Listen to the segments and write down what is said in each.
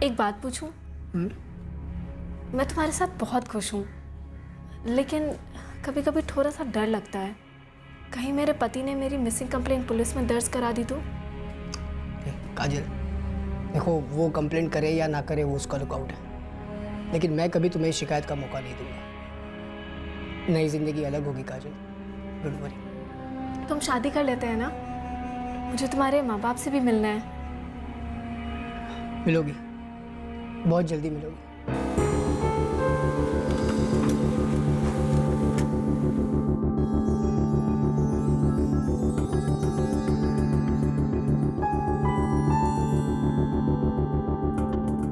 एक बात पूछूं? मैं तुम्हारे साथ बहुत खुश हूँ, लेकिन कभी कभी थोड़ा सा डर लगता है, कहीं मेरे पति ने मेरी मिसिंग कंप्लेंट पुलिस में दर्ज करा दी तो। काजल, देखो वो कंप्लेंट करे या ना करे वो उसका लुकआउट है, लेकिन मैं कभी तुम्हें शिकायत का मौका नहीं दूंगा। नई जिंदगी अलग होगी काजल, डोंट वरी। तुम शादी कर लेते हैं ना? मुझे तुम्हारे माँ बाप से भी मिलना है। मिलोगी, बहुत जल्दी मिलोगी।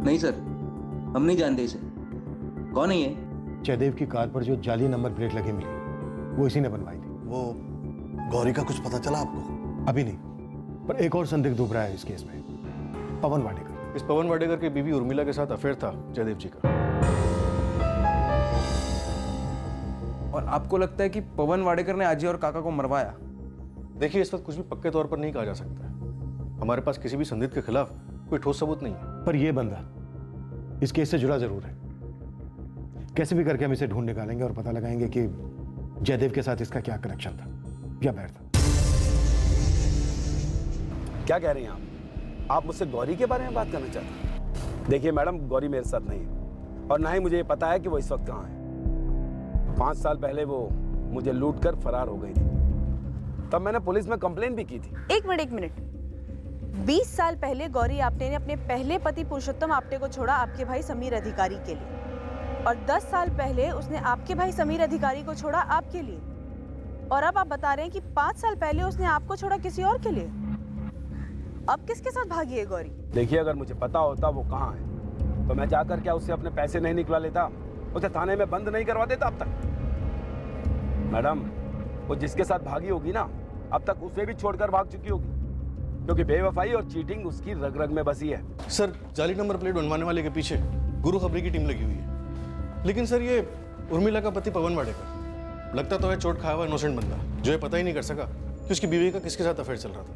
नहीं सर, हम नहीं जानते इसे। कौन है ये? जयदेव की कार पर जो जाली नंबर प्लेट लगी मिली, वो इसी ने बनवाई थी। वो गौरी का कुछ पता चला आपको? अभी नहीं, पर एक और संदिग्ध उभरा है इस केस में, पवन वाडेकर। इस पवन वाडेकर की बीवी उर्मिला के साथ अफेयर था जयदेव जी का। और आपको लगता है कि पवन वाडेकर ने अजय और काका को मरवाया? देखिए, इस वक्त कुछ भी पक्के तौर पर नहीं कहा जा सकता है। हमारे पास किसी भी संदिग्ध के खिलाफ कोई ठोस सबूत नहीं है। पर यह बंदा इस केस से जुड़ा जरूर है। कैसे भी करके हम इसे ढूंढ निकालेंगे और पता लगाएंगे कि जयदेव के साथ इसका क्या कनेक्शन था या बैर था। क्या कह रही हैं आप मुझसे गौरी के बारे में बात करना चाहते हैं? देखिए मैडम, गौरी मेरे साथ नहीं है और ना ही मुझे ये पता है कि वो इस वक्त कहाँ है। 5 साल पहले वो मुझे लूट कर फरार हो गई थी, तब मैंने पुलिस में कंप्लेन भी की थी। एक मिनट 20 साल पहले गौरी आपटे ने अपने पहले पति पुरुषोत्तम आपटे को छोड़ा आपके भाई समीर अधिकारी के लिए, और 10 साल पहले उसने आपके भाई समीर अधिकारी को छोड़ा आपके लिए, और अब आप बता रहे हैं कि 5 साल पहले उसने आपको छोड़ा किसी और के लिए। अब किसके साथ भागी है गौरी? देखिए, अगर मुझे पता होता वो कहाँ है तो मैं जाकर क्या उससे अपने पैसे नहीं निकला लेता, उसे थाने में बंद नहीं करवा देता अब तक। मैडम, वो जिसके साथ भागी होगी ना, अब तक उसे भी छोड़कर भाग चुकी होगी, क्योंकि बेवफाई और चीटिंग उसकी रग रग में बसी है। सर, जाली नंबर प्लेट बनवाने वाले के पीछे गुरु खबरी की टीम लगी हुई है। लेकिन सर, ये उर्मिला का पति पवन वाडेकर लगता तो है चोट खाया हुआ इनोसेंट बंदा, जो ये पता ही नहीं कर सका कि उसकी बीवी का किसके साथ अफेयर चल रहा था।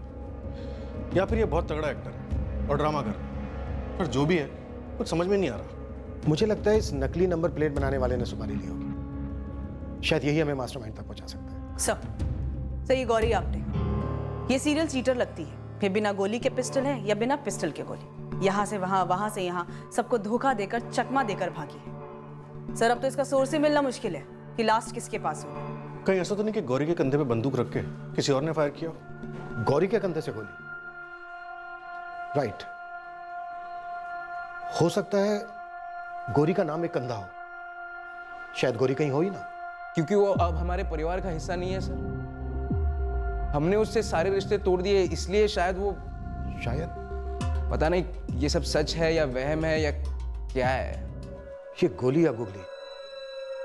या फिर ये बहुत तगड़ा एक्टर है और ड्रामा कर, पर जो भी है कुछ समझ में नहीं आ रहा। मुझे लगता है इस नकली नंबर प्लेट बनाने वाले ने सुपारी ली होगी। शायद यही हमें मास्टरमाइंड तक पहुंचा सकता है। सर ये गौरी आपटे, ये सीरियल चीटर लगती है। ये बिना गोली के पिस्टल है या बिना पिस्टल के गोली, यहाँ से वहाँ, वहाँ से यहाँ, सबको धोखा देकर, चकमा देकर भागी है। सर अब तो इसका सोर्स ही मिलना मुश्किल है कि लास्ट किसके पास हो। कहीं ऐसा तो नहीं कि गौरी के कंधे पे बंदूक रख के किसी और ने फायर किया? गौरी के कंधे से गोली? राइट, हो सकता है गौरी का नाम एक कंधा हो। शायद गौरी कहीं हो ही ना, क्योंकि वो अब हमारे परिवार का हिस्सा नहीं है सर। हमने उससे सारे रिश्ते तोड़ दिए, इसलिए शायद वो, शायद पता नहीं ये सब सच है या वहम है या क्या है। ये गोली या गुगली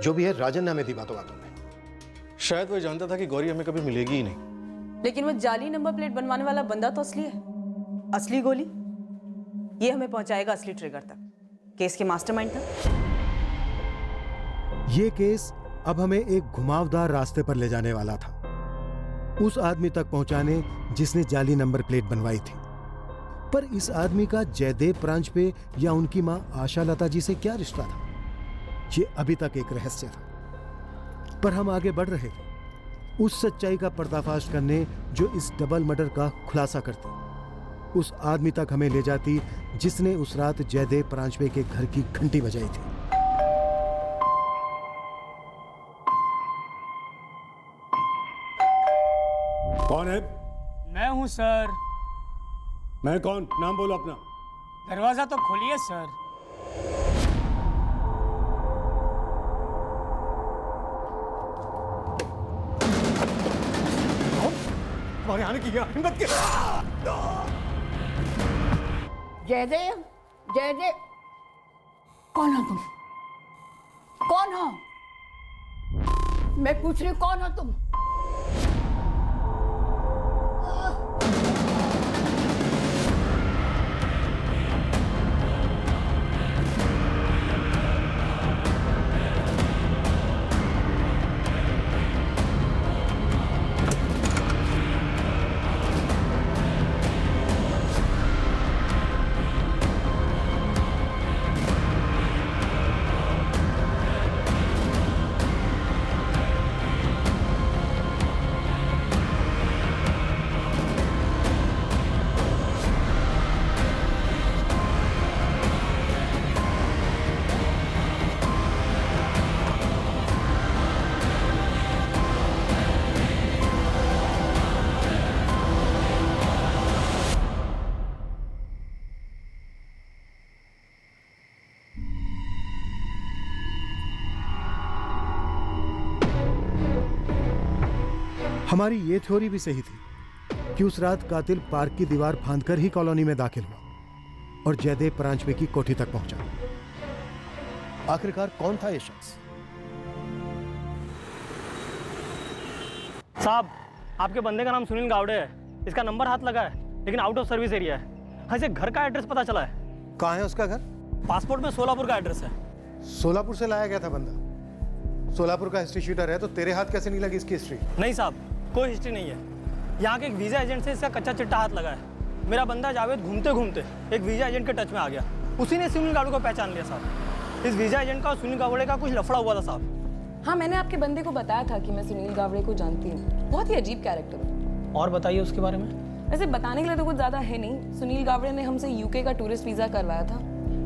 जो भी है, राजन ने हमें दी बातों बातों में। शायद वो जानता था कि गौरी हमें कभी मिलेगी ही नहीं। लेकिन वो जाली नंबर प्लेट बनवाने वाला बंदा तो असली है। असली गोली ये हमें पहुंचाएगा असली ट्रिगर तक, केस के मास्टरमाइंड तक। ये केस अब हमें एक घुमावदार रास्ते पर ले जाने वाला था, उस आदमी तक पहुंचाने जिसने जाली नंबर प्लेट बनवाई थी। पर इस आदमी का जयदेव प्रांजपे या उनकी मां आशा लता जी से क्या रिश्ता था, ये अभी तक एक रहस्य था। पर हम आगे बढ़ रहे थे उस सच्चाई का पर्दाफाश करने जो इस डबल मर्डर का खुलासा करती, उस आदमी तक हमें ले जाती जिसने उस रात जयदेव प्रांजपे के घर की घंटी बजाई थी। कौन है? मैं हूं सर। मैं कौन? नाम बोलो अपना। दरवाजा तो खोलिए सर। हमारे आने की हिम्मत की? जयदेव, जयदेव, कौन हो तुम? कौन हो? मैं पूछ रही हूँ, कौन हो तुम? हमारी ये थ्योरी भी सही थी कि उस रात कातिल पार्क की दीवार फांदकर ही कॉलोनी में दाखिल हुआ और जयदेव परांजपे की कोठी तक पहुंचा। आखिरकार कौन था ये शख्स? साहब, आपके बंदे का नाम सुनील गावड़े है। इसका नंबर हाथ लगा है, लेकिन आउट ऑफ सर्विस एरिया है। हाँ, इसे घर का एड्रेस पता चला है। कहाँ है उसका घर? पासपोर्ट में सोलापुर का एड्रेस है। सोलापुर से लाया गया था बंदा। सोलापुर का हिस्ट्री शीटर है, तो तेरे हाथ कैसे नहीं लगी इसकी हिस्ट्री? नहीं साहब, कोई हिस्ट्री नहीं है। यहाँ के एक वीजा एजेंट से इसका कच्चा चिट्टा हाथ लगा है। मेरा बंदा जावेद घूमते घूमते एक वीजा एजेंट के टच में आ गया। उसी ने सुनील गावड़े को पहचान लिया साहब। इस वीजा एजेंट का और सुनील गावड़े का कुछ लफड़ा हुआ था साहब। हाँ, मैंने आपके बंदे को बताया था कि मैं सुनील गावड़े को जानती हूँ। बहुत ही अजीब कैरेक्टर है। और बताइए उसके बारे में। वैसे बताने के लिए तो कुछ ज्यादा है नहीं। सुनील गावड़े ने हमसे यूके का टूरिस्ट वीजा करवाया था।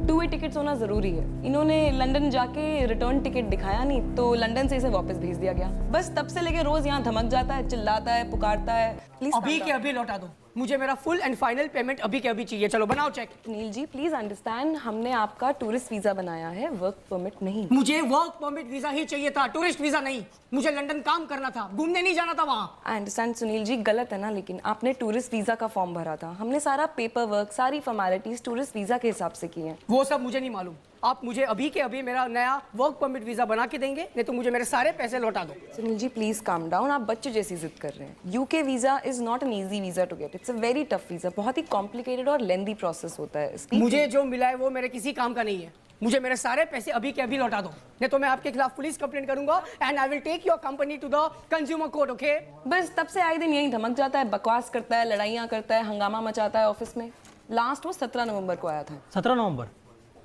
2 वे टिकट्स होना जरूरी है। इन्होंने लंदन जाके रिटर्न टिकट दिखाया नहीं, तो लंदन से इसे वापस भेज दिया गया। बस तब से लेके रोज यहाँ धमक जाता है, चिल्लाता है, पुकारता है। प्लीज अभी के अभी लौटा दो। मुझे मेरा फुल एंड फाइनल पेमेंट अभी के अभी चाहिए। चलो बनाओ check. Sunil ji, please understand, हमने आपका टूरिस्ट वीजा बनाया है, वर्क परमिट नहीं। मुझे वर्क परमिट वीजा ही चाहिए था, टूरिस्ट वीजा नहीं। मुझे लंदन काम करना था, घूमने नहीं जाना था वहाँ। आई अंडरस्टैंड सुनील जी, गलत है ना, लेकिन आपने टूरिस्ट वीजा का फॉर्म भरा था। हमने सारा पेपर वर्क, सारी फॉर्मेलिटीज टूरिस्ट वीजा के हिसाब से की हैं। वो सब मुझे नहीं मालूम। आप मुझे अभी के अभी मेरा नया वर्क परमिट वीजा बना के देंगे, नहीं तो मुझे मेरे सारे पैसे लौटा दो। Sunil ji, please calm down. आप बच्चे जैसी जिद कर रहे हैं। UK visa is not an easy visa to get. It's a very tough visa. बहुत ही कॉम्प्लिकेटेड और लेंथी प्रोसेस होता है। मुझे जो मिला है वो मेरे किसी काम का नहीं है। मुझे मेरे सारे पैसे अभी के अभी लौटा दो, नहीं तो मैं आपके खिलाफ पुलिस कंप्लेंट करूंगा and I will take your company to the consumer court. Okay? बस तब से आए दिन यही धमक जाता है, बकवास करता है, लड़ाइयाँ करता है, हंगामा मचाता है ऑफिस में। लास्ट वो 17 नवंबर को आया था। 17 नवंबर?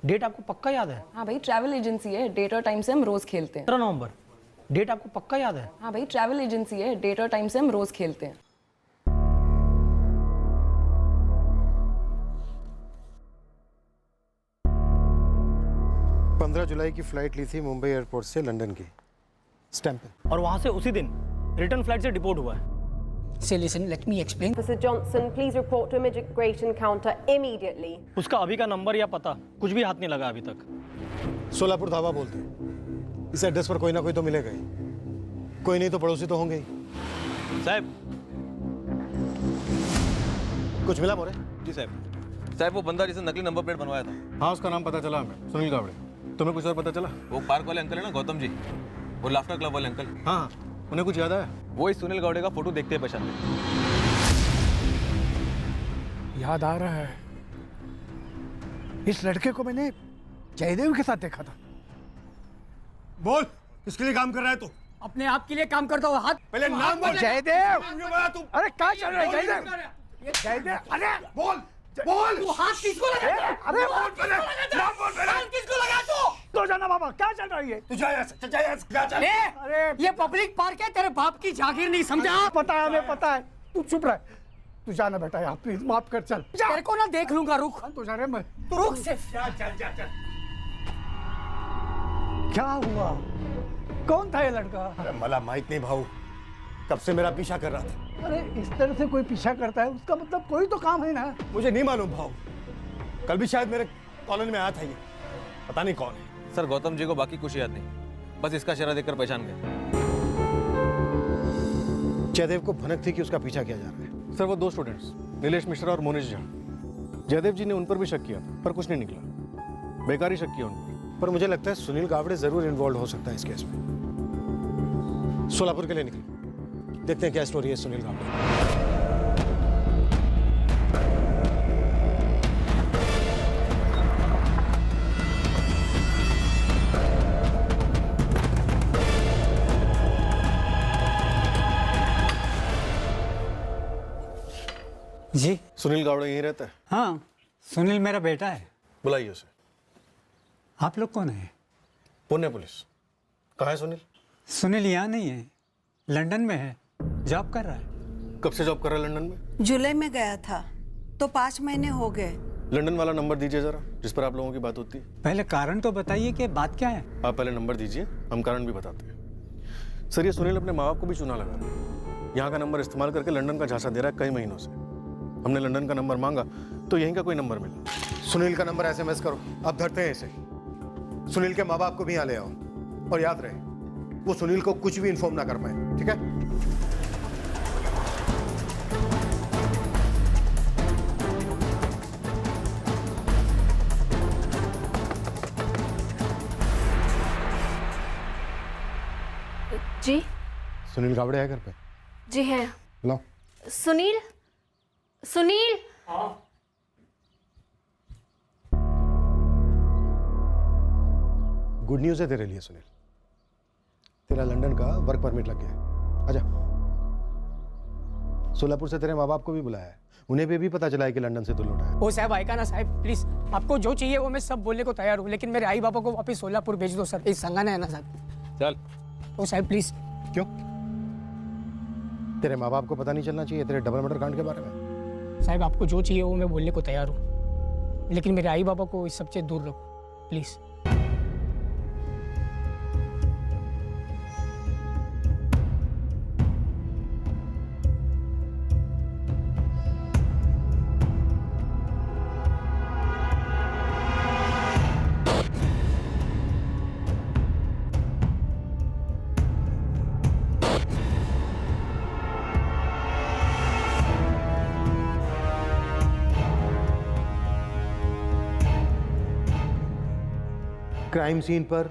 डेट आपको पक्का याद है? हाँ भाई, ट्रैवल एजेंसी है, डेट और टाइम से हम रोज खेलते हैं। 17 नवंबर, डेट आपको पक्का याद है? हाँ भाई, ट्रैवल एजेंसी है, डेट और टाइम से हम रोज खेलते हैं। 15 जुलाई की फ्लाइट ली थी मुंबई एयरपोर्ट से लंदन की, स्टैंप पे। और वहां से उसी दिन रिटर्न फ्लाइट से डिपोर्ट हुआ है। So listen, let me explain. Officer Johnson, please report to immigration counter immediately. उसका अभी का नंबर या पता कुछ भी हाथ नहीं लगा अभी तक। सोलापुर धावा बोलते हैं। इस एड्रेस पर कोई ना कोई तो मिलेगा ही। कोई नहीं तो पड़ोसी तो होंगे ही। साहब, कुछ मिला मोरे? जी साहब। साहब, वो बंदा जिसने नकली नंबर प्लेट बनवाया था। हाँ, उसका नाम पता चला हमें, सुनील गावड़े। तुम्हें कुछ और पता चला? वो पार्क वाले अंकल है ना, गौतम जी, वो लाफ्टर क्लब वाले अंकल। हाँ, उन्हें कुछ याद आया? वो इस सुनील गावड़े का फोटो देखते ही पहचान गए। याद आ रहा है, इस लड़के को मैंने जयदेव के साथ देखा था। बोल, किसके लिए काम कर रहा है तू? अपने आप के लिए काम करता हूँ। हाथ पहले नाम बोल। जयदेव! तू अरे क्या चल रहा है जयदेव? जयदेव, अरे बोल बोल। तू हाथ किसको लगा? अरे बोल पहले, नाम बोल पहले। हाथ किसको लगा तू? तो जाना बाबा, क्या चल रही है? तू जा यहाँ से, जा यहाँ से, जा, जा। अरे ये पब्लिक पार्क है, तेरे बाप की जागीर नहीं समझा? पता है, हमें पता है। तू चुप रह। तू जाना बेटा, यहाँ प्लीज माफ कर, चल। तेरे को ना देख लूंगा, रुक। तू जा रे, मैं। तू रुक सिर्फ। क्या हुआ? कौन था ये लड़का? अरे मला माहित नहीं भाऊ, कब से मेरा पीछा कर रहा था। अरे इस तरह से कोई पीछा करता है, उसका मतलब कोई तो काम है ना। मुझे नहीं मालूम भाऊ, कल भी शायद मेरे कॉलोनी में आया था ये, पता नहीं कौन है। सर, गौतम जी को बाकी कुछ याद नहीं, बस इसका चेहरा देखकर पहचान गए। जयदेव को भनक थी कि उसका पीछा किया जा रहा है। सर, वो 2 स्टूडेंट्स, नीलेश मिश्रा और मोनिश झा। जयदेव जी ने उन पर भी शक किया था, पर कुछ नहीं निकला। बेकार ही शक किया उन पर। पर मुझे लगता है सुनील गावड़े जरूर इन्वॉल्व हो सकता है इस केस में। सोलापुर के लिए निकले, देखते हैं क्या स्टोरी है सुनील गावड़े। जी, सुनील गावड़े यहीं रहता है? हाँ, सुनील मेरा बेटा है। बुलाइए उसे। आप लोग कौन है? पुणे पुलिस। कहाँ है सुनील? सुनील यहाँ नहीं है, लंदन में है, जॉब कर रहा है। कब से जॉब कर रहा है लंदन में? जुलाई में गया था, तो 5 महीने हो गए। लंदन वाला नंबर दीजिए जरा, जिस पर आप लोगों की बात होती है। पहले कारण तो बताइए कि बात क्या है। आप पहले नंबर दीजिए, हम कारण भी बताते हैं। सर, ये सुनील अपने माँ बाप को भी चुना लगा रहा है। यहाँ का नंबर इस्तेमाल करके लंदन का झांसा दे रहा है कई महीनों से। हमने लंदन का नंबर मांगा तो यहीं का कोई नंबर मिला। सुनील का नंबर SMS करो, अब धरते हैं इसे। सुनील के माँ बाप को भी यहाँ ले आओ, और याद रहे वो सुनील को कुछ भी इन्फॉर्म ना कर पाए, ठीक है? जी सुनील गावड़े है घर पे? जी है। बुलाओ। सुनील, सुनील। गुड न्यूज़ है तेरे लिए सुनील, तेरा लंदन का वर्क परमिट लग गया है। आजा। सोलापुर से तेरे माँ बाप को भी बुलाया है, उन्हें भी पता चला है कि लंदन से तू लौटा है। ओ साहब आएगा ना साहब, प्लीज आपको जो चाहिए वो मैं सब बोलने को तैयार हूँ, लेकिन मेरे आई बाबा को वापस सोलापुर भेज दो सर, इस संगाना है ना साहब। चल। ओ साहब प्लीज। क्यों? तेरे माँ बाप को पता नहीं चलना चाहिए तेरे डबल मर्डर कांड के बारे में? साहब आपको जो चाहिए वो मैं बोलने को तैयार हूँ, लेकिन मेरे आई बाबा को इस सबसे दूर रखो प्लीज। क्राइम सीन पर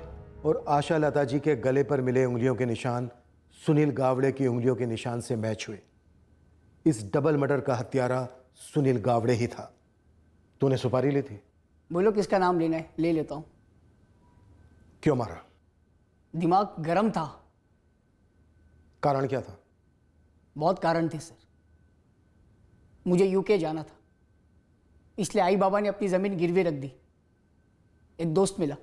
और आशा लता जी के गले पर मिले उंगलियों के निशान सुनील गावड़े की उंगलियों के निशान से मैच हुए। इस डबल मर्डर का हत्यारा सुनील गावड़े ही था। तूने सुपारी ली थी? बोलो किसका नाम लेना है, ले लेता हूँ। क्यों मारा? दिमाग गर्म था। कारण क्या था? बहुत कारण थे सर। मुझे यूके जाना था, इसलिए आई बाबा ने अपनी ज़मीन गिरवी रख दी। एक दोस्त मिला,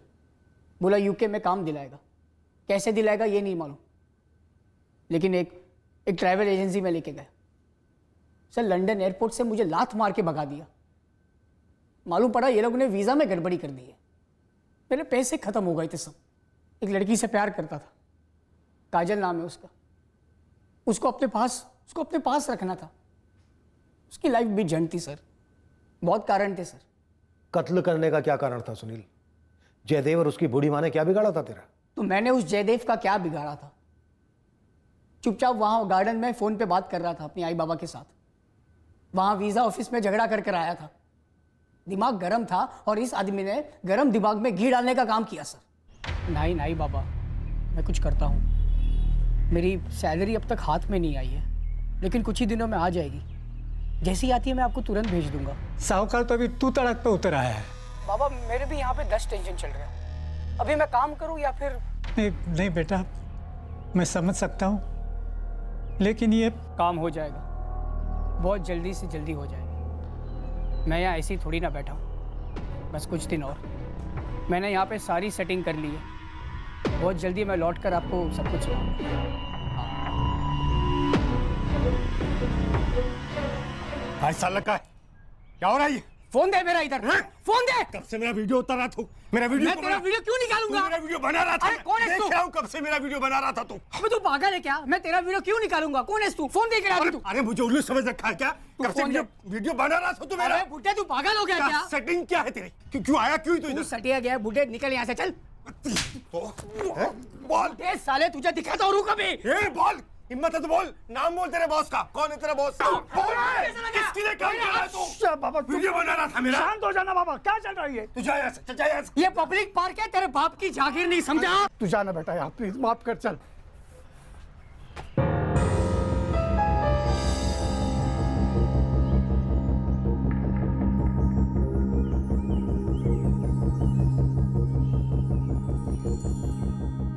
बोला यूके में काम दिलाएगा, कैसे दिलाएगा ये नहीं मालूम, लेकिन एक ट्रैवल एजेंसी में लेके गया। सर लंदन एयरपोर्ट से मुझे लात मार के भगा दिया। मालूम पड़ा ये लोगों ने वीज़ा में गड़बड़ी कर दी है। मेरे पैसे ख़त्म हो गए थे सब। एक लड़की से प्यार करता था, काजल नाम है उसका। उसको अपने पास रखना था। उसकी लाइफ भी झंड थी सर। बहुत कारण थे सर। कत्ल करने का क्या कारण था सुनील? जयदेव और उसकी बूढ़ी माँ ने क्या बिगाड़ा था तेरा? तो मैंने उस जयदेव का क्या बिगाड़ा था? चुपचाप वहां गार्डन में फोन पे बात कर रहा था अपनी आई बाबा के साथ। वहां वीजा ऑफिस में झगड़ा कर आया था। दिमाग गर्म था और इस आदमी ने गर्म दिमाग में घी डालने का काम किया सर। नहीं बाबा, मैं कुछ करता हूँ। मेरी सैलरी अब तक हाथ में नहीं आई है, लेकिन कुछ ही दिनों में आ जाएगी। जैसी आती है मैं आपको तुरंत भेज दूंगा। साहूकार तो अभी तू तड़क पे उतर आया है। बाबा मेरे भी यहाँ पे 10 टेंशन चल रहा है। अभी मैं काम करूँ या फिर? नहीं बेटा, मैं समझ सकता हूँ, लेकिन ये काम हो जाएगा, बहुत जल्दी से जल्दी हो जाएगा। मैं यहाँ ऐसे ही थोड़ी ना बैठा हूँ, बस कुछ दिन और। मैंने यहाँ पे सारी सेटिंग कर ली है। बहुत जल्दी मैं लौट कर आपको सब कुछ आज साल का है। क्या हो रहा है ये? फोन दे मेरा इधर। फोन दे। कब से मेरा वीडियो उतार रहा तू? मेरा वीडियो मैं तेरा वीडियो क्यों निकालूंगा? मेरा वीडियो बना रहा था। अरे कौन है तू? कब से मेरा वीडियो बना रहा था तू? अबे तू पागल है क्या? मैं तेरा वीडियो क्यों निकालूंगा? कौन है तू? फोन दे के आ तू। अरे मुझे उल्लू समझ रखा है क्या? कब से वीडियो बना रहा था तू मेरा? अरे बुड्ढे तू पागल हो गया क्या? सेटिंग क्या है तेरी? क्यों आया क्यों तू इधर? सटिया गया बुड्ढे, निकल यहाँ से चल। बोल साले तुझे दिखाता हूँ कभी। बोल, हिम्मत है तो बोल। नाम बोल तेरे बॉस का। कौन है तेरा बॉस? किसके लिए काम कर रहा है तू? बाबा वीडियो बना रहा था मेरा। शांत हो जाना बाबा, क्या चल रही है? तू जा यहाँ से, जा यहाँ से। ये पब्लिक पार्क है, तेरे बाप की जागीर नहीं समझा? तू जाना बेटा यार, प्लीज माफ कर, चल।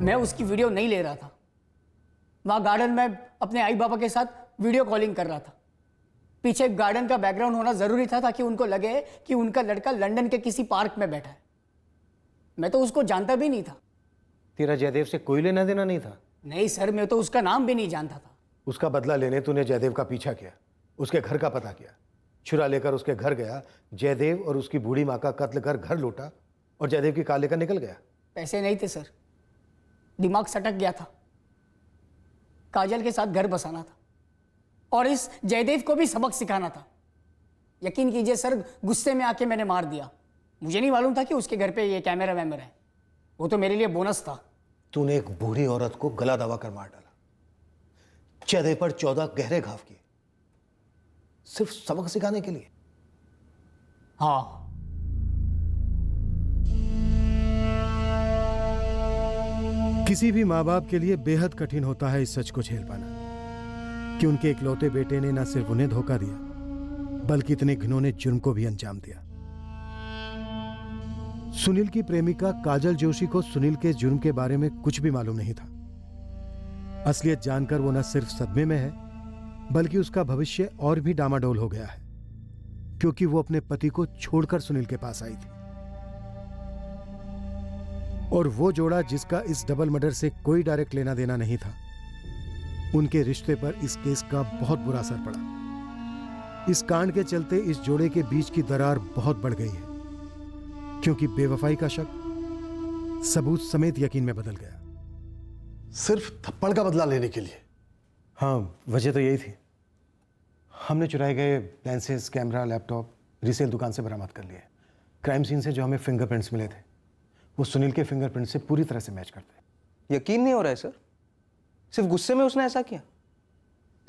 मैं उसकी वीडियो नहीं ले रहा था। वहां गार्डन में अपने आई बाबा के साथ वीडियो कॉलिंग कर रहा था। पीछे गार्डन का बैकग्राउंड होना जरूरी था ताकि उनको लगे कि उनका लड़का लंदन के किसी पार्क में बैठा है। मैं तो उसको जानता भी नहीं था। तेरा जयदेव से कोई लेना देना नहीं था? नहीं सर, मैं तो उसका नाम भी नहीं जानता था। उसका बदला लेने तूने जयदेव का पीछा किया, उसके घर का पता किया, छुरा लेकर उसके घर गया, जयदेव और उसकी बूढ़ी माँ का कत्ल कर घर लौटा और जयदेव की कार लेकर निकल गया। पैसे नहीं थे सर, दिमाग सटक गया था। काजल के साथ घर बसाना था और इस जयदेव को भी सबक सिखाना था। यकीन कीजिए सर, गुस्से में आके मैंने मार दिया। मुझे नहीं मालूम था कि उसके घर पे ये कैमरा वैमरा है। वो तो मेरे लिए बोनस था। तूने एक बूढ़ी औरत को गला दबा कर मार डाला, जयदेव पर 14 गहरे घाव किए, सिर्फ सबक सिखाने के लिए। हाँ, किसी भी माँ बाप के लिए बेहद कठिन होता है इस सच को झेल पाना कि उनके इकलौते बेटे ने न सिर्फ उन्हें धोखा दिया बल्कि इतने घिनौने जुर्म को भी अंजाम दिया। सुनील की प्रेमिका काजल जोशी को सुनील के जुर्म के बारे में कुछ भी मालूम नहीं था। असलियत जानकर वो न सिर्फ सदमे में है बल्कि उसका भविष्य और भी डामाडोल हो गया है क्योंकि वो अपने पति को छोड़कर सुनील के पास आई थी। और वो जोड़ा जिसका इस डबल मर्डर से कोई डायरेक्ट लेना देना नहीं था, उनके रिश्ते पर इस केस का बहुत बुरा असर पड़ा। इस कांड के चलते इस जोड़े के बीच की दरार बहुत बढ़ गई है क्योंकि बेवफाई का शक सबूत समेत यकीन में बदल गया। सिर्फ थप्पड़ का बदला लेने के लिए? हाँ, वजह तो यही थी। हमने चुराए गए लेंसेज, कैमरा, लैपटॉप रीसेल दुकान से बरामद कर लिए। क्राइम सीन से जो हमें फिंगरप्रिंट्स मिले थे वो सुनील के फिंगरप्रिंट से पूरी तरह से मैच करते हैं। यकीन नहीं हो रहा है सर, सिर्फ गुस्से में उसने ऐसा किया,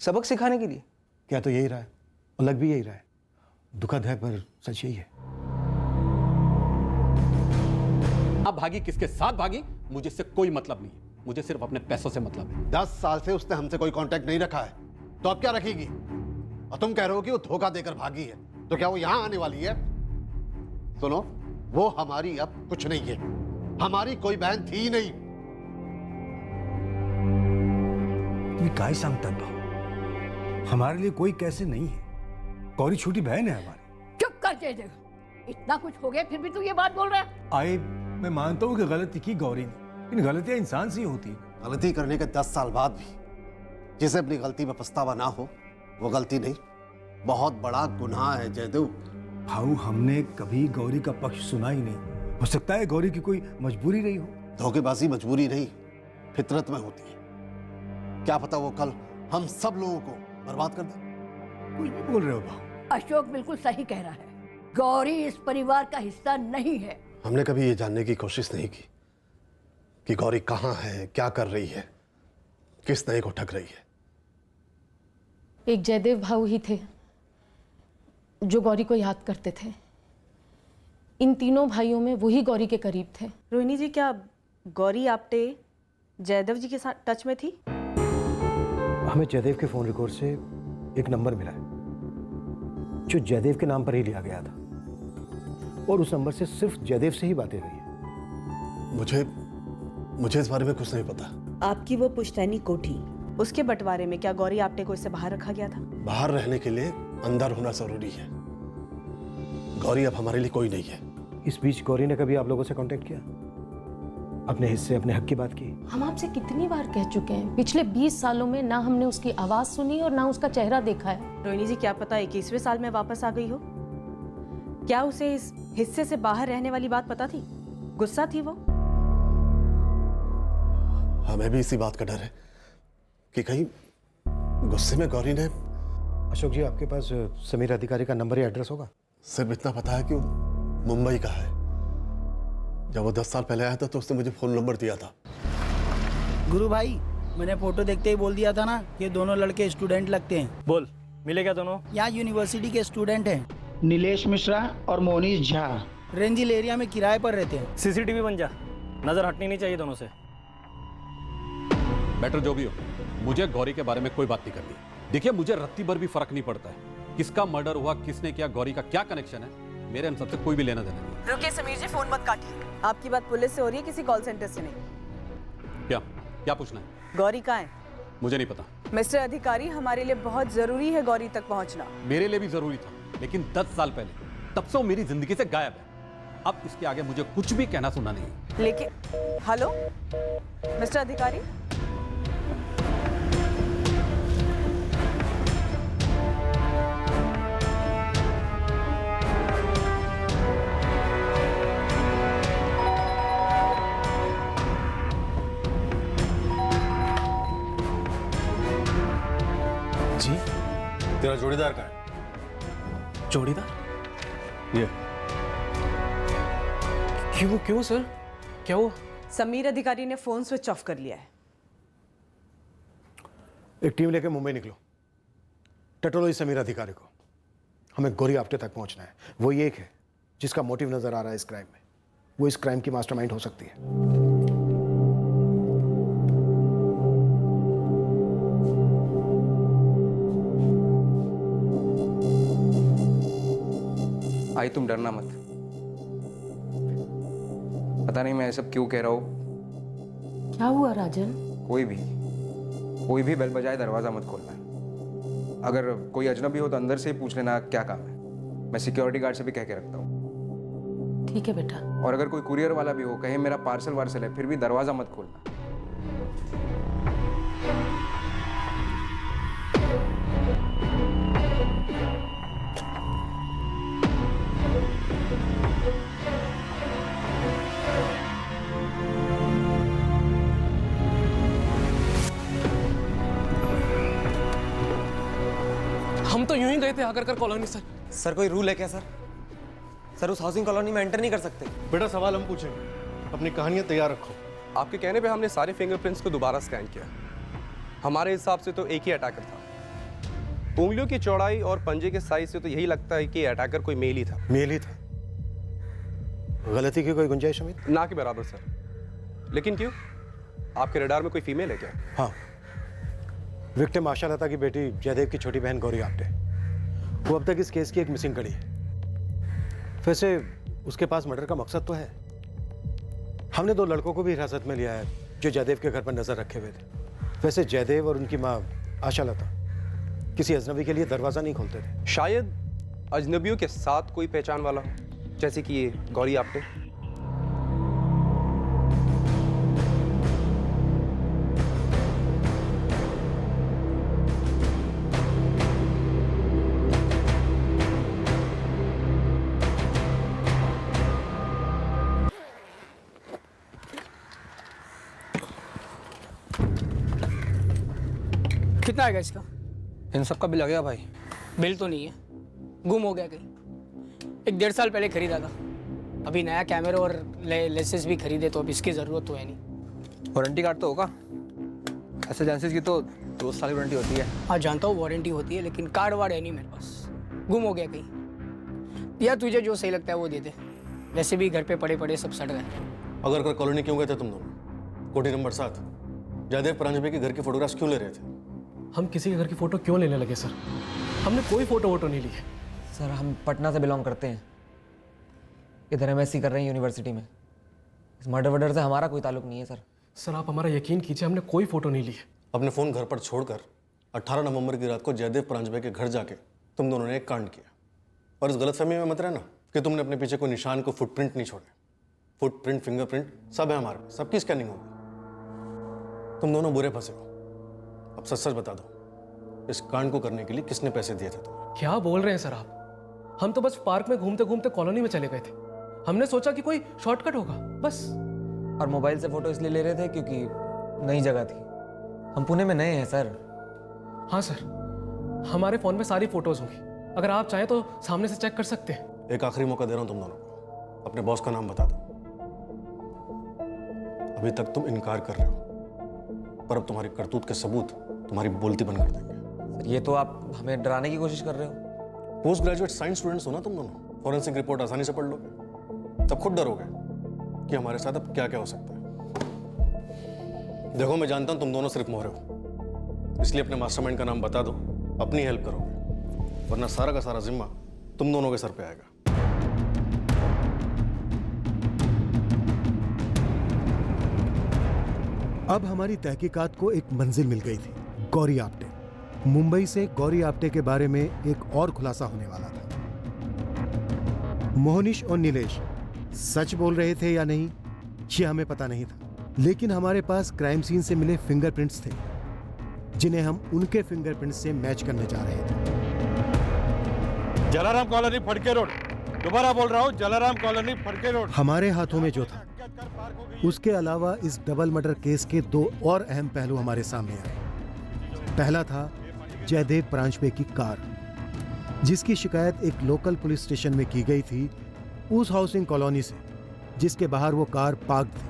सबक सिखाने के लिए? क्या तो यही रहा है और लग भी यही रहा है। दुखद है पर सच यही है। आप भागी, किसके साथ भागी मुझे इससे कोई मतलब नहीं है, मुझे सिर्फ अपने पैसों से मतलब है। 10 साल से उसने हमसे कोई कांटेक्ट नहीं रखा है तो अब क्या रखेगी? और तुम कह रहे हो कि वो धोखा देकर भागी है, तो क्या वो यहां आने वाली है? सुनो, वो हमारी अब कुछ नहीं है, हमारी कोई बहन थी नहीं। तुम्हें काय सांगतात भाऊ, हमारे लिए कोई कैसे नहीं है। गौरी छोटी बहन है हमारी। चुप कर जयदेव, इतना कुछ हो गया फिर भी तू ये बात बोल रहा है? आए, मैं मानता हूँ कि गलती की गौरी ने, लेकिन गलतियां इंसान से ही होती। गलती करने के 10 साल बाद भी जिसे अपनी गलती में पछतावा ना हो वो गलती नहीं, बहुत बड़ा गुनाह है जयदेव। भाऊ, हमने कभी गौरी का पक्ष सुना ही नहीं। हो सकता है गौरी की कोई मजबूरी रही हो। धोखेबाजी मजबूरी नहीं, फितरत में होती है। क्या पता वो कल हम सब लोगों को बर्बाद कर दे। कुछ भी बोल रहे हो भाऊ। अशोक बिल्कुल सही कह रहा है, गौरी इस परिवार का हिस्सा नहीं है। हमने कभी ये जानने की कोशिश नहीं की कि गौरी कहाँ है, क्या कर रही है, किस नए को ठग रही है। एक जयदेव भाऊ ही थे जो गौरी को याद करते थे। इन तीनों भाइयों में वही गौरी के करीब थे। रोहिणी जी, क्या गौरी आपटे जयदेव जी के साथ टच में थी? हमें जयदेव के फोन रिकॉर्ड से एक नंबर मिला है जो जयदेव के नाम पर ही लिया गया था और उस नंबर से सिर्फ जयदेव से ही बातें हुई है। मुझे इस बारे में कुछ नहीं पता। आपकी वो पुश्तैनी कोठी, उसके बंटवारे में क्या गौरी आपटे को इससे बाहर रखा गया था? बाहर रहने के लिए अंदर होना जरूरी है। गौरी अब हमारे लिए कोई नहीं है। इस बीच गौरी ने कभी आप लोगों से कांटेक्ट किया, अपने हिस्से, अपने हक की बात की? हम आपसे कितनी बार कह चुके हैं, पिछले 20 सालों में ना हमने उसकी आवाज सुनी और ना उसका चेहरा देखा है। रोहिणी जी, क्या पता 21वें साल में वापस आ गई हो? क्या उसे इस हिस्से से बाहर रहने वाली बात पता थी? गुस्सा थी वो? हमें भी इसी बात का डर है कि कहीं गुस्से में गौरी ने। अशोक जी, आपके पास समीर अधिकारी का नंबर या एड्रेस होगा? सिर्फ इतना पता है कि वो मुंबई का है। जब वो 10 साल पहले आया था तो उसने मुझे फोन नंबर दिया था। गुरु भाई, मैंने फोटो देखते ही बोल दिया था ना कि दोनों लड़के स्टूडेंट लगते हैं। बोल, मिले क्या दोनों? यहाँ यूनिवर्सिटी के स्टूडेंट हैं, नीलेश मिश्रा और मोनीश झा। रेंजिल एरिया में किराए पर रहते हैं। सीसीटीवी बन जा, नजर हटनी नहीं चाहिए दोनों से। बेटर जो भी हो, मुझे गौरी के बारे में कोई बात नहीं करनी। देखिए, मुझे रत्ती भर भी फर्क नहीं पड़ता है किसका मर्डर हुआ, किसने किया, गौरी का क्या कनेक्शन है, मेरे हम सबसे कोई भी लेना देना नहीं। रुकिए समीर जी, फोन मत काटिए। आपकी बात पुलिस से हो रही है, किसी कॉल सेंटर से नहीं। क्या पूछना है? गौरी कहाँ है? मुझे नहीं पता। मिस्टर अधिकारी, हमारे लिए बहुत जरूरी है गौरी तक पहुंचना। मेरे लिए भी जरूरी था, लेकिन 10 साल पहले, तब से वो मेरी जिंदगी से गायब है। अब इसके आगे मुझे कुछ भी कहना सुनना नहीं। लेकिन हेलो मिस्टर अधिकारी, जी, तेरा जोड़ीदार कहाँ है? जोड़ीदार? ये क्यों सर, क्या हुआ? समीर अधिकारी ने फोन स्विच ऑफ कर लिया है। एक टीम लेकर मुंबई निकलो, टटोलो इस समीर अधिकारी को। हमें गौरी आपटे तक पहुंचना है। वो ये एक है जिसका मोटिव नजर आ रहा है इस क्राइम में। वो इस क्राइम की मास्टरमाइंड हो सकती है। आई तुम डरना मत। पता नहीं मैं ये सब क्यों कह रहा हूँ। क्या हुआ राजन? कोई भी बेल बजाए दरवाजा मत खोलना। अगर कोई अजनबी हो तो अंदर से ही पूछ लेना क्या काम है। मैं सिक्योरिटी गार्ड से भी कह के रखता हूँ। ठीक है बेटा। और अगर कोई कुरियर वाला भी हो, कहे मेरा पार्सल वार्सल है, फिर भी दरवाजा मत खोलना। हम तो यूं ही गए थे आकर कर कॉलोनी सर। सर कोई रूल है क्या सर? सर उस हाउसिंग कॉलोनी में एंटर नहीं कर सकते। बेटा सवाल हम पूछेंगे, अपनी कहानियां तैयार रखो। आपके कहने पे हमने सारे फिंगरप्रिंट्स को दोबारा स्कैन किया। हमारे हिसाब से तो एक ही अटैकर था। उंगलियों की चौड़ाई और पंजे के साइज से तो यही लगता है कि अटैकर कोई मेल ही था। मेल ही था? गलती की कोई गुंजाइश अमित? ना के बराबर सर। लेकिन क्यों? आपके रडार में कोई फीमेल है क्या? हाँ, विक्टिम आशा लता की बेटी जयदेव की छोटी बहन गौरी आप्टे। वो अब तक इस केस की एक मिसिंग कड़ी है। वैसे उसके पास मर्डर का मकसद तो है। हमने 2 लड़कों को भी हिरासत में लिया है जो जयदेव के घर पर नजर रखे हुए थे। वैसे जयदेव और उनकी माँ आशा लता किसी अजनबी के लिए दरवाजा नहीं खोलते थे। शायद अजनबियों के साथ कोई पहचान वाला हो, जैसे कि ये गौरी आप्टे। कितना आएगा इसका? इन सब का बिल आ गया भाई। बिल तो नहीं है, गुम हो गया कहीं। 1-1.5 साल पहले खरीदा था। अभी नया कैमरा और लेंसेज भी खरीदे तो अब इसकी ज़रूरत तो है नहीं। वारंटी कार्ड तो होगा? ऐसे एजेंसीज की तो 2 साल की वारंटी होती है। हाँ जानता हूँ वारंटी होती है, लेकिन कार्ड वार्ड है नहीं मेरे पास। गुम हो गया कहीं। या तुझे जो सही लगता है वो दे दे। वैसे भी घर पे पड़े पड़े सब सड़ गए। अगर कॉलोनी क्यों गए थे तुम दोनों? कोठी नंबर 7 जयदेव प्रांजपे के घर की फोटोग्राफ्स क्यों ले रहे थे? हम किसी के घर की फोटो क्यों लेने लगे सर? हमने कोई फोटो वोटो नहीं ली है। सर हम पटना से बिलोंग करते हैं, इधर एमएससी कर रहे हैं यूनिवर्सिटी में। इस मर्डर वर्डर से हमारा कोई ताल्लुक नहीं है सर। सर आप हमारा यकीन कीजिए, हमने कोई फोटो नहीं ली है। अपने फ़ोन घर पर छोड़कर 18 नवंबर की रात को जयदेव प्रांजपे के घर जाके तुम दोनों ने एक कांड किया। और इस गलतफहमी में मत रहना कि तुमने अपने पीछे कोई निशान, को फुटप्रिंट नहीं छोड़े। फुटप्रिंट, फिंगरप्रिंट सब है हमारे पास, सबकी स्कैनिंग होगी। तुम दोनों बुरे फंसे हो। अब सच सच बता दो, इस कांड को करने के लिए किसने पैसे दिए थे तुम्हें? क्या बोल रहे हैं सर आप? हम तो बस पार्क में घूमते घूमते कॉलोनी में चले गए थे। हमने सोचा कि कोई शॉर्टकट होगा बस। और मोबाइल से फोटो इसलिए ले रहे थे क्योंकि नई जगह थी। हम पुणे में नए हैं सर। हाँ सर, हमारे फोन में सारी फोटोज होंगी। अगर आप चाहें तो सामने से चेक कर सकते हैं। एक आखिरी मौका दे रहा हूं तुम दोनों को, अपने बॉस का नाम बता दो। अभी तक तुम इनकार कर रहे हो, पर अब तुम्हारी करतूत के सबूत तुम्हारी बोलती बंद कर देंगे। सर ये तो आप हमें डराने की कोशिश कर रहे हो। पोस्ट ग्रेजुएट साइंस स्टूडेंट्स हो ना तुम दोनों। फॉरेंसिक रिपोर्ट आसानी से पढ़ लोगे, तब खुद डरोगे कि हमारे साथ अब क्या क्या हो सकता है। देखो मैं जानता हूं तुम दोनों सिर्फ मोहरे हो, इसलिए अपने मास्टरमाइंड का नाम बता दो, अपनी हेल्प करोगे, वरना सारा का सारा जिम्मा तुम दोनों के सर पे आएगा। अब हमारी तहकीकात को एक मंजिल मिल गई थी, गौरी आप्टे। मुंबई से गौरी आप्टे के बारे में एक और खुलासा होने वाला था। मोहनीश और नीलेश सच बोल रहे थे या नहीं, ये हमें पता नहीं था, लेकिन हमारे पास क्राइम सीन से मिले फिंगरप्रिंट्स थे, जिन्हें हम उनके फिंगरप्रिंट्स से मैच करने जा रहे थे। जलाराम कॉलोनी फड़के रोड, दोबारा बोल रहा हूँ, जलाराम कॉलोनी फड़के रोड। हमारे हाथों में जो था, उसके अलावा इस डबल मर्डर केस के 2 और अहम पहलू हमारे सामने आए। पहला था जयदेव प्रांजपे की कार, जिसकी शिकायत एक लोकल पुलिस स्टेशन में की गई थी उस हाउसिंग कॉलोनी से जिसके बाहर वो कार पार्क थी,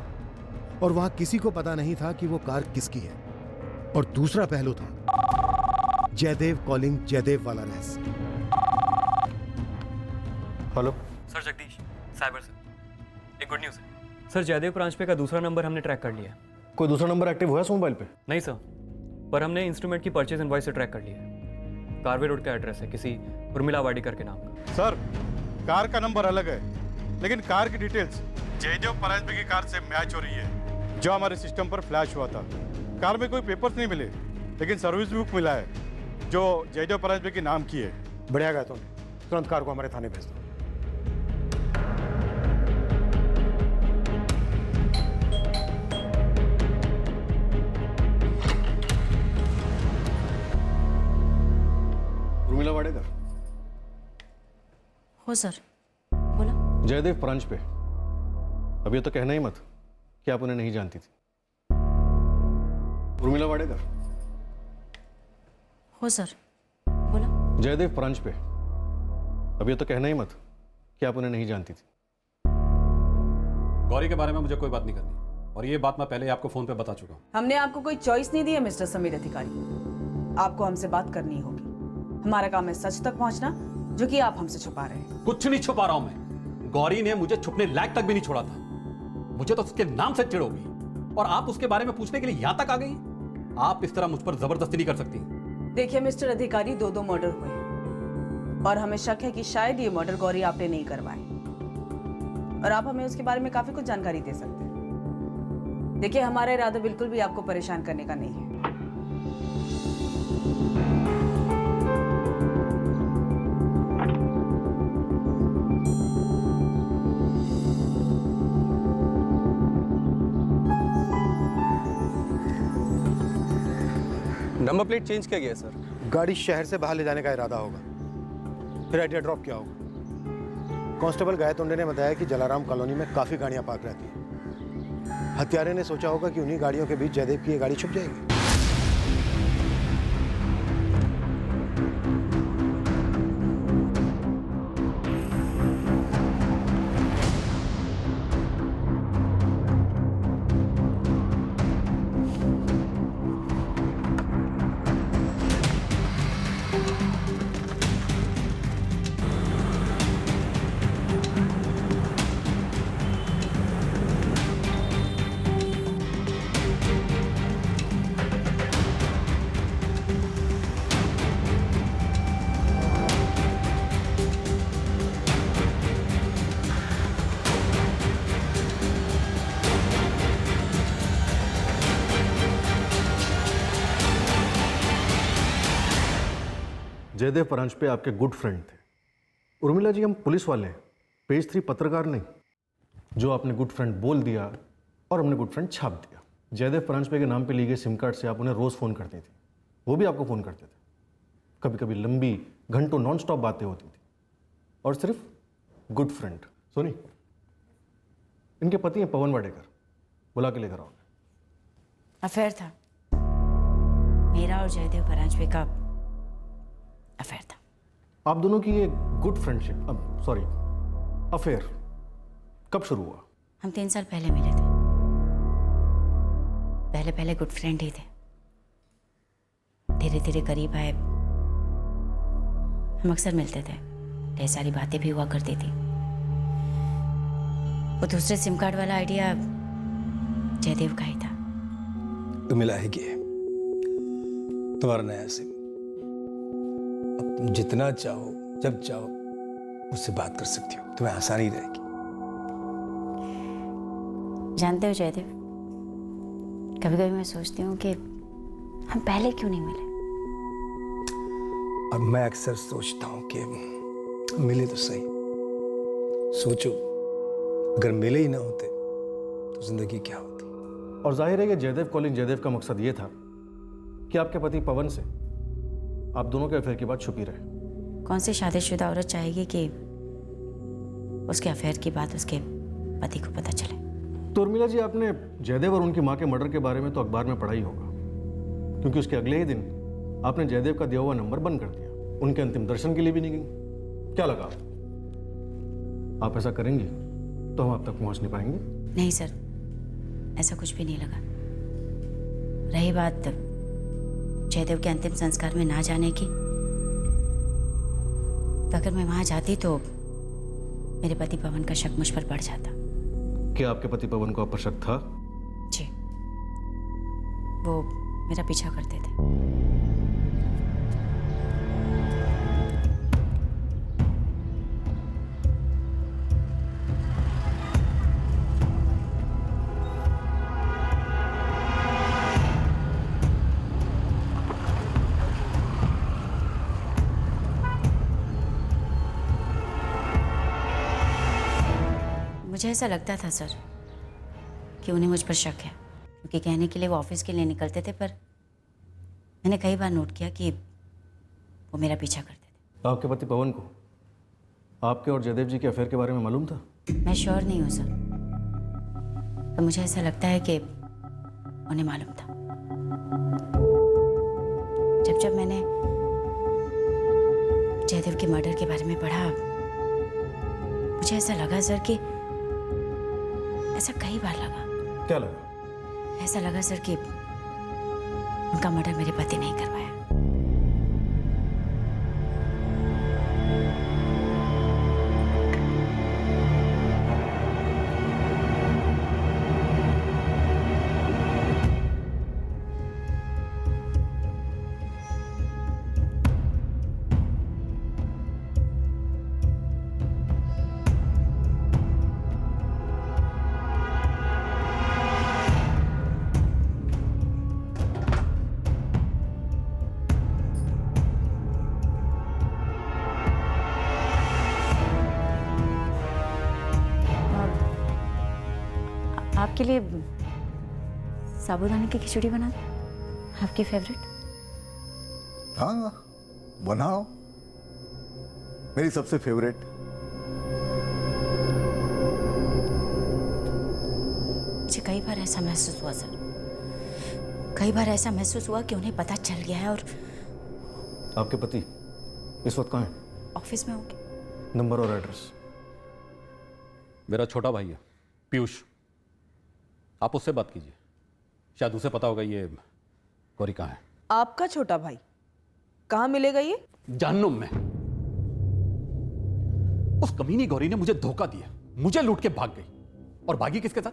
और वहां किसी को पता नहीं था कि वो कार किसकी है। और दूसरा पहलू था जयदेव कॉलिंग जयदेव वाला रहस्य। हेलो सर, जगदीश साइबर से एक गुड न्यूज़ है सर। जयदेव प्रांजपे का दूसरा नंबर हमने ट्रैक कर लिया है। कोई दूसरा नंबर एक्टिव हुआ है मोबाइल पे? नहीं सर, पर हमने इंस्ट्रूमेंट की परचेज इनवॉइस से ट्रैक कर लिया है। कारवे रोड का एड्रेस है, किसी उर्मिला वाडेकर के नाम का। सर कार का नंबर अलग है, लेकिन कार की डिटेल्स जयदेव परांजपे की कार से मैच हो रही है, जो हमारे सिस्टम पर फ्लैश हुआ था। कार में कोई पेपर्स नहीं मिले, लेकिन सर्विस बुक मिला है, जो जयदेव परांजपे के नाम की है। बढ़िया गया तुरंत कार को हमारे थाने भेज दो। उर्मिला वाडेकर। हो सर। जयदेव परांजपे, अब ये तो कहना ही मत कि आप उन्हें नहीं जानती थी। उर्मिला वाडेकर। हो सर। जयदेव परांजपे, अब ये तो कहना ही मत कि आप उन्हें नहीं जानती थी। गौरी के बारे में मुझे कोई बात नहीं करनी, और ये बात मैं पहले ही आपको फोन पे बता चुका हूँ। हमने आपको कोई चॉइस नहीं दी है मिस्टर समीर अधिकारी, आपको हमसे बात करनी होगी। हमारा काम है सच तक पहुंचना, जो कि आप हमसे छुपा रहे हैं। कुछ नहीं छुपा रहा हूं मैं। गौरी ने मुझे छुपने लायक तक भी नहीं छोड़ा था। मुझे तो उसके नाम से चिढ़ हो गई, और आप उसके बारे में पूछने के लिए यहां तक आ गई। आप इस तरह मुझ पर जबरदस्ती नहीं कर सकती। देखिए मिस्टर अधिकारी, 2 मर्डर हुए और हमें शक है कि शायद ये मर्डर गौरी आपने नहीं करवाए, और आप हमें उसके बारे में काफी कुछ जानकारी दे सकते हैं। देखिए, हमारा इरादा बिल्कुल भी आपको परेशान करने का नहीं है। नंबर प्लेट चेंज किया गया है सर। गाड़ी शहर से बाहर ले जाने का इरादा होगा, फिर आइडिया ड्रॉप क्या होगा? कांस्टेबल गायतोंडे ने बताया कि जलाराम कॉलोनी में काफ़ी गाड़ियां पार्क रहती हैं। हत्यारे ने सोचा होगा कि उन्हीं गाड़ियों के बीच जयदेव की ये गाड़ी छुप जाएगी। जयदेव परांजपे आपके गुड फ्रेंड थे। उर्मिला जी, हम पुलिस वाले हैं, पेज 3 पत्रकार नहीं। जो आपने गुड फ्रेंड बोल दिया और हमने गुड फ्रेंड छाप दिया। जयदेव परांजपे के नाम पे ली गई सिम कार्ड से आप उन्हें रोज़ फ़ोन करती थी, वो भी आपको फ़ोन करते थे। कभी कभी लंबी घंटों नॉन स्टॉप बातें होती थी, और सिर्फ गुड फ्रेंड। सोनी, इनके पति हैं पवन वाडेकर, बुला के लेकर आओ। अफेयर था मेरा और जयदेव परांजपे का, अफेयर था। आप दोनों की ये गुड फ्रेंडशिप, सॉरी अफेयर, कब शुरू हुआ? हम 3 साल पहले मिले थे। पहले गुड फ्रेंड ही थे, धीरे धीरे करीब आए। हम अक्सर मिलते थे, ढेर सारी बातें भी हुआ करती थी। वो दूसरे सिम कार्ड वाला आइडिया जयदेव का ही था। तो मिला है कि तुम्हारा नया सिम, अब तुम जितना चाहो जब चाहो उससे बात कर सकती हो, तुम्हें आसानी रहेगी। जानते हो जयदेव, कभी कभी मैं सोचती हूँ कि हम पहले क्यों नहीं मिले। और मैं अक्सर सोचता हूँ कि मिले तो सही। सोचो, अगर मिले ही ना होते तो जिंदगी क्या होती। और जाहिर है कि जयदेव कॉलिंग जयदेव का मकसद ये था कि आपके पति पवन से आप दोनों के अफेयर की बात छुपी रहे। कौन सी शादीशुदा औरत चाहेगी कि उसके अफेयर की बात उसके पति को पता चले। तो उर्मिला जी, आपने जयदेव और उनकी मां के मर्डर के बारे में तो अखबार में पढ़ा ही होगा, क्योंकि उसके अगले ही दिन आपने जयदेव का दिया हुआ नंबर बंद कर दिया। उनके अंतिम दर्शन के लिए भी नहीं गई। क्या लगा, आप ऐसा करेंगी तो हम आप तक पहुंच नहीं पाएंगे? नहीं सर, ऐसा कुछ भी नहीं लगा। रही बात जयदेव के अंतिम संस्कार में ना जाने की, तो अगर मैं वहां जाती तो मेरे पति पवन का शक मुझ पर बढ़ जाता। क्या आपके पति पवन को आप पर शक था? जी, वो मेरा पीछा करते थे। मुझे ऐसा लगता था सर कि उन्हें मुझ पर शक है, क्योंकि कहने के लिए वो ऑफिस के लिए निकलते थे, पर मैंने कई बार नोट किया कि वो मेरा पीछा करते थे। आपके पति पवन को आपके और जयदेव जी के अफेयर के बारे में मालूम था? मैं श्योर नहीं हूँ सर, पर मुझे ऐसा लगता है कि उन्हें मालूम था। जब मैंने जयदेव के मर्डर के बारे में पढ़ा, मुझे ऐसा लगा सर कि ऐसा कई बार लगा। क्या लगा? ऐसा लगा सर कि उनका मर्डर मेरे पति ने ही करवाया। आपके लिए साबूदाने की खिचड़ी बना दूं? आपकी फेवरेट? हाँ बनाओ, मेरी सबसे फेवरेट। मुझे कई बार ऐसा महसूस हुआ सर, कई बार ऐसा महसूस हुआ कि उन्हें पता चल गया है और आपके पति इस वक्त कहाँ हैं? ऑफिस में होंगे। नंबर और एड्रेस? मेरा छोटा भाई है पीयूष, आप उससे बात कीजिए, शायद उसे पता होगा ये गौरी कहाँ है। आपका छोटा भाई कहाँ मिलेगा ये? जहन्नुम में। उस कमीनी गौरी ने मुझे धोखा दिया, मुझे लूट के भाग गई, और भागी किसके साथ?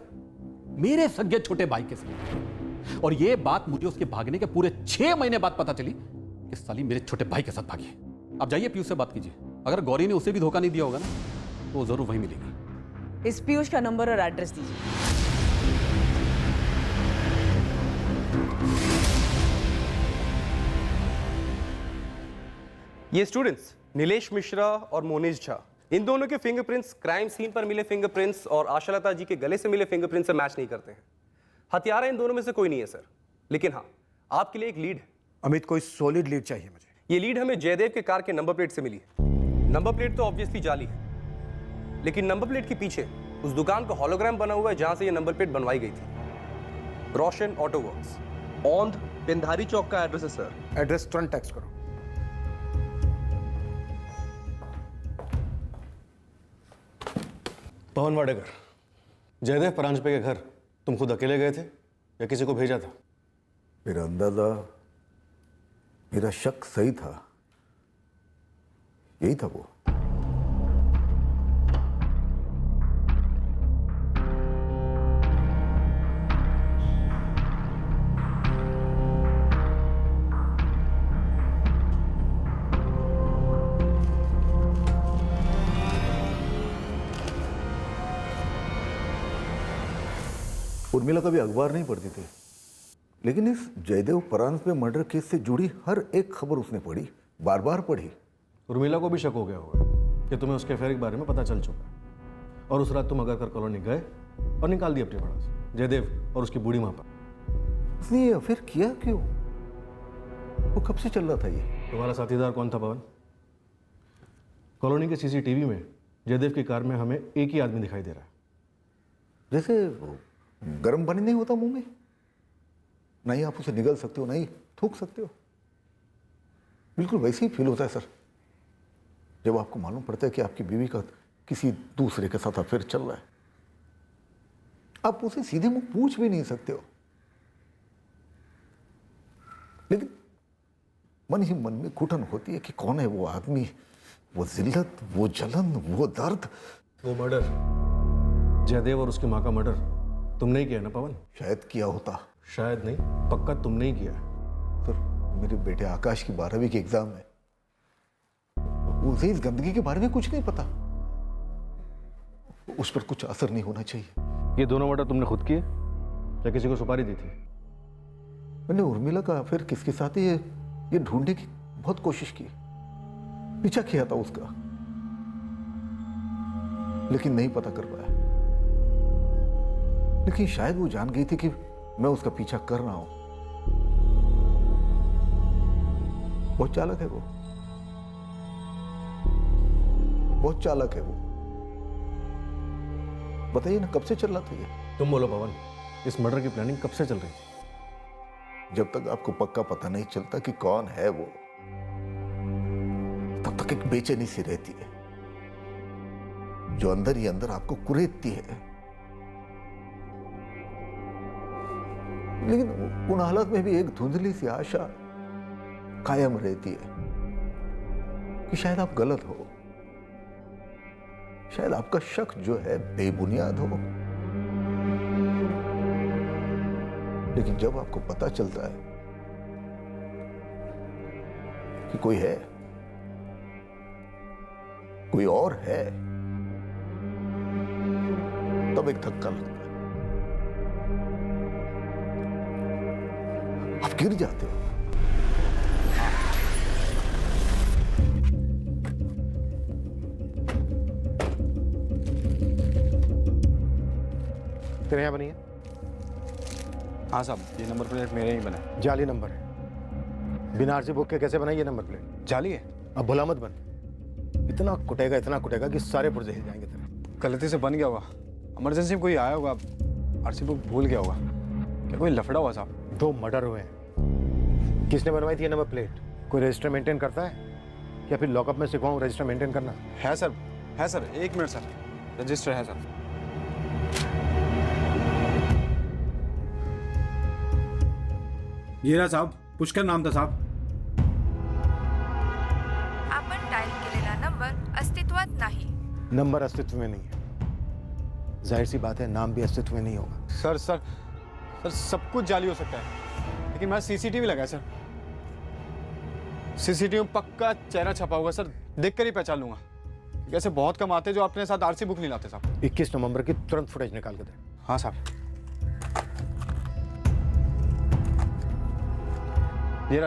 मेरे सगे छोटे भाई के साथ। और ये बात मुझे उसके भागने के पूरे 6 महीने बाद पता चली कि साली मेरे छोटे भाई के साथ भागी है। आप जाइए पीयूष से बात कीजिए, अगर गौरी ने उसे भी धोखा नहीं दिया होगा ना, तो जरूर वहीं मिलेगी। इस पीयूष का नंबर और एड्रेस दीजिए। ये स्टूडेंट्स नीलेश मिश्रा और मोनीश झा, इन दोनों के फिंगरप्रिंट्स क्राइम सीन पर मिले फिंगरप्रिंट्स और आशालता जी के गले से मिले फिंगरप्रिंट्स से मैच नहीं करते हैं। हत्यारा इन दोनों में से कोई नहीं है सर, लेकिन हाँ आपके लिए एक लीड है। अमित, कोई सॉलिड लीड चाहिए मुझे। ये लीड हमें जयदेव के कार के नंबर प्लेट से मिली है। नंबर प्लेट तो ऑब्वियसली जाली है, लेकिन नंबर प्लेट के पीछे उस दुकान का हॉलोग्राम बना हुआ है जहां से ये नंबर प्लेट बनवाई गई थी। रोशन ऑटो वर्क्स, औंध पिंधारी चौक का एड्रेस है सर। एड्रेस तुरंत टेक्स्ट करो। पवन वाडेकर, जयदेव परांजपे के घर तुम खुद अकेले गए थे या किसी को भेजा था? मेरा अंदाजा, मेरा शक सही था, यही था वो। उर्मिला कभी अखबार नहीं पढ़ती थी, लेकिन इस जयदेव परांजपे मर्डर केस से जुड़ी हर एक खबर उसने पढ़ी, बार बार पढ़ी। उर्मिला को भी शक हो गया होगा कि तुम्हें उसके अफेयर के बारे में पता चल चुका है, और उस रात तुम अगारकर कॉलोनी गए और निकाल दिया अपनी भड़ास जयदेव और उसकी बूढ़ी माँ पर। उसने ये अफेयर किया क्यों? वो कब से चल रहा था ये? तुम्हारा साथीदार कौन था पवन? कॉलोनी के सीसीटीवी में जयदेव की कार में हमें एक ही आदमी दिखाई दे रहा है। जैसे गर्म पानी नहीं होता मुंह में, नहीं आप उसे निगल सकते हो, नहीं थूक सकते हो, बिल्कुल वैसे ही फील होता है सर जब आपको मालूम पड़ता है कि आपकी बीवी का किसी दूसरे के साथ अफेयर चल रहा है। आप उसे सीधे मुंह पूछ भी नहीं सकते हो, लेकिन मन ही मन में घुटन होती है कि कौन है वो आदमी, वो जिल्लत, वो जलन, वो दर्द। वो मर्डर, जयदेव और उसकी माँ का मर्डर तुमने ही किया ना पवन? शायद किया होता। शायद नहीं, पक्का तुमने ही किया। सर मेरे बेटे आकाश की 12वीं की एग्जाम है, उसे इस गंदगी के बारे में कुछ नहीं पता, उस पर कुछ असर नहीं होना चाहिए। ये दोनों मर्डर तुमने खुद किए या किसी को सुपारी दी थी? मैंने उर्मिला का अफेयर किसके साथ है ये ढूंढने की बहुत कोशिश की, पीछा किया था उसका, लेकिन नहीं पता कर पाया। लेकिन शायद वो जान गई थी कि मैं उसका पीछा कर रहा हूं। बहुत चालाक है वो, बहुत चालाक है वो। बताइए ना, कब से चल रहा था ये? तुम बोलो पवन, इस मर्डर की प्लानिंग कब से चल रही थी? जब तक आपको पक्का पता नहीं चलता कि कौन है वो, तब तक एक बेचैनी सी रहती है जो अंदर ही अंदर आपको कुरेदती है। लेकिन उन हालात में भी एक धुंधली सी आशा कायम रहती है कि शायद आप गलत हो, शायद आपका शक जो है बेबुनियाद हो। लेकिन जब आपको पता चलता है कि कोई है, कोई और है, तब एक धक्का लगता है, आप गिर जाते हो। तेरे यहाँ बनी है? हाँ साहब, ये नंबर प्लेट मेरे ही बना है। जाली नंबर है। बिना आरसी बुक के कैसे बनाई ये नंबर प्लेट? जाली है। अब भुला मत बन। इतना कुटेगा कि सारे पुर्जे हिल जाएंगे तेरे। गलती से बन गया होगा, इमरजेंसी में कोई आया होगा, आरसी बुक भूल गया होगा। क्या कोई लफड़ा हुआ साहब? 2 मर्डर हुए हैं। किसने बनवाई थी ये नंबर प्लेट? कोई रजिस्टर मेंटेन करता है या फिर लॉकअप में सिखवाऊं रजिस्टर मेंटेन करना? है सर, 1 मिनट सर, रजिस्टर है सर। ये रहा साहब, पुष्कर नाम था साहब। आपण डायल केलेला नंबर अस्तित्वात नाही। नंबर अस्तित्व में नहीं है। जाहिर सी बात है, नाम भी अस्तित्व में नहीं होगा। सर सब कुछ जाली हो सकता है, लेकिन मैं सीसीटीवी लगाया सर। सीसीटीवी में पक्का चेहरा छपा होगा सर, देखकर ही पहचान लूंगा। ऐसे बहुत कम आते जो अपने साथ आरसी बुक नहीं लाते साहब। 21 नवंबर की तुरंत फुटेज निकाल के दे। हाँ साहब।